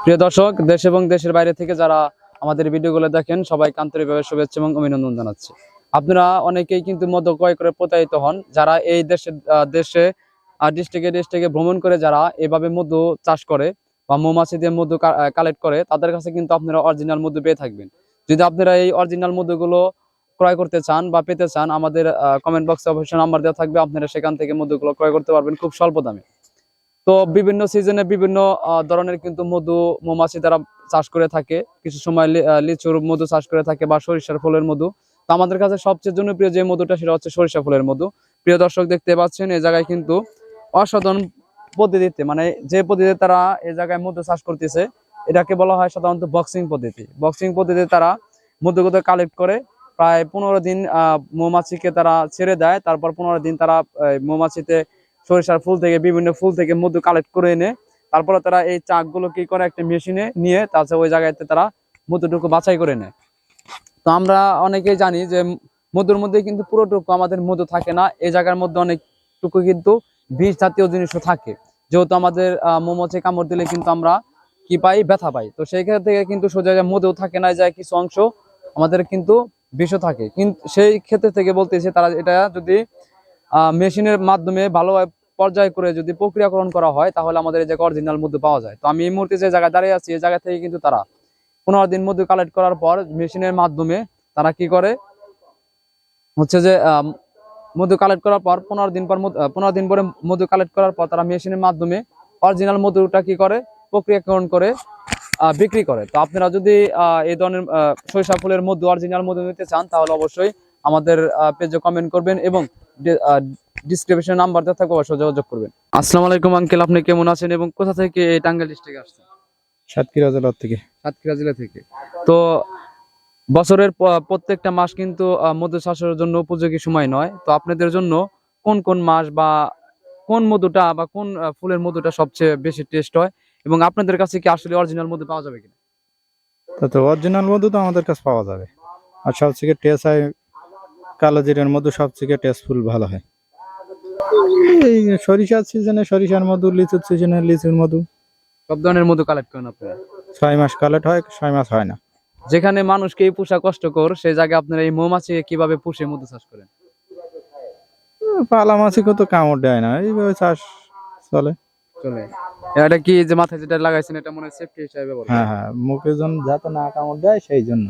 প্রিয় দর্শক, দেশ এবং দেশের বাইরে থেকে যারা আমাদের ভিডিওগুলো দেখেন, সবাইকে আন্তরিকভাবে শুভেচ্ছা এবং অভিনন্দন জানাচ্ছি। আপনারা অনেকেই কিন্তু মদ ক্রয় করে প্রতারিত হন। যারা এই দেশে ডিস্ট্রিক্টে ভ্রমণ করে যারা এভাবে মধু চাষ করে বা মৌমাছি দিয়ে মধু কালেক্ট করে, তাদের কাছে কিন্তু আপনারা অরিজিনাল মধু পেয়ে থাকবেন। যদি আপনারা এই অরিজিনাল মধুগুলো ক্রয় করতে চান বা পেতে চান, আমাদের কমেন্ট বক্সে অবশ্যই নাম্বার দেওয়া থাকবে, আপনারা সেখান থেকে মধুগুলো ক্রয় করতে পারবেন খুব স্বল্প দামে। তো বিভিন্ন সিজনে বিভিন্ন ধরনের কিন্তু মধু মৌমাছি দ্বারা চাষ করে থাকে। কিছু সময় লিচুর মধু চাষ করে থাকে বা সরিষার ফুলের মধু। তো আমাদের কাছে সবচেয়ে জনপ্রিয় যে মধুটা, সেটা হচ্ছে সরিষা ফুলের মধু। প্রিয় দর্শক, দেখতে পাচ্ছেন এই জায়গায় কিন্তু অসাধারণ পদ্ধতিতে, মানে যে পদ্ধতিতে তারা এই জায়গায় মধু চাষ করতেছে, এটাকে বলা হয় সাধারণত বক্সিং পদ্ধতি। বক্সিং পদ্ধতিতে তারা মধুগুলো কালেক্ট করে প্রায় 15 দিন মৌমাছিকে তারা ছেড়ে দেয়। তারপর 15 দিন তারা মৌমাছিতে সরিষার ফুল থেকে বিভিন্ন ফুল থেকে মধু কালেক্ট করে এনে তারপরে তারা এই চাকগুলো কি করে একটা মেশিনে নিয়ে তাছাড়া ওই জায়গাতে তারা মধুটুকু বাছাই করে নেয়। তো আমরা অনেকেই জানি যে মধুর মধ্যে কিন্তু পুরোটুকু আমাদের মধু থাকে না, এই জায়গার মধ্যে অনেকটুকু কিন্তু বিষ জাতীয় জিনিসও থাকে। যেহেতু আমাদের মৌমাছি কামড় দিলে কিন্তু আমরা কি পাই, ব্যথা পাই। তো সেই ক্ষেত্রে থেকে কিন্তু সোজা মধু থাকে না, যায় কিছু অংশ আমাদের কিন্তু বিষও থাকে। কিন্তু সেই ক্ষেত্রে থেকে বলতেছে তারা এটা যদি মেশিনের মাধ্যমে ভালোভাবে পর্যায় করে যদি প্রক্রিয়াকরণ করা হয়, তাহলে আমাদের এই জায়গায় অরিজিনাল মধু পাওয়া যায়। তো আমি এই মুহূর্তে যে জায়গায় দাঁড়িয়ে আছি, এই জায়গা থেকে কিন্তু তারা 15 দিন মধু কালেক্ট করার পর মেশিনের মাধ্যমে তারা কি করে হচ্ছে যে মধু কালেক্ট করার পর 15 দিন পরে মধু কালেক্ট করার পর তারা মেশিনের মাধ্যমে অরিজিনাল মধুটা কি করে প্রক্রিয়াকরণ করে বিক্রি করে। তো আপনারা যদি এই ধরনের সরিষা ফুলের মধু, অরিজিনাল মধু নিতে চান, তাহলে অবশ্যই আমাদের পেজে কমেন্ট করবেন এবং ডিসক্রিপশনে নাম্বার দেওয়া থাকবে, অবশ্যই যোগাযোগ করবেন। আসসালামু আলাইকুম আঙ্কেল, আপনি কেমন আছেন এবং কোথা থেকে এই টাঙ্গাইল ডিস্ট্রিক্টে আসছেন? সাতক্ষীরা জেলার থেকে। সাতক্ষীরা জেলা থেকে। তো বছরের প্রত্যেকটা মাস কিন্তু মধু চাষের জন্য উপযোগী সময় নয়। তো আপনাদের জন্য কোন কোন মাস বা কোন মধুটা বা কোন ফুলের মধুটা সবচেয়ে বেশি টেস্ট হয়, এবং আপনাদের কাছে কি আসলে অরিজিনাল মধু পাওয়া যাবে কিনা? তো অরিজিনাল মধু তো আমাদের কাছে পাওয়া যাবে। আর সবথেকে টেস্ট হয় কালো জিরার মধু, সবথেকে টেস্টফুল ভালো হয়। এই সরিষার সিজনে সরিষার মধু, লিচুর সিজনে লিচুর মধু। সব ধরনের মধু কালেক্ট করেন আপনারা? 6 মাস কালেক্ট হয়, 6 মাস হয় না। যেখানে মানুষকে এই পোষা কষ্টকর, সেই জায়গায় আপনারা এই মৌমাছি কিভাবে পুষে মধু চাষ করেন? পালা মাছি কত কামড় দেয় না, এইভাবে চাষ চলে। চলে। এটা কি যে মাথায় যেটা লাগাইছেন, এটা মনে হয় সেফটি হিসেবে ব্যবহার হ্যাঁ করেন? হ্যাঁ, মুখে যেন যাতে না কামড় দেয় সেই জন্য।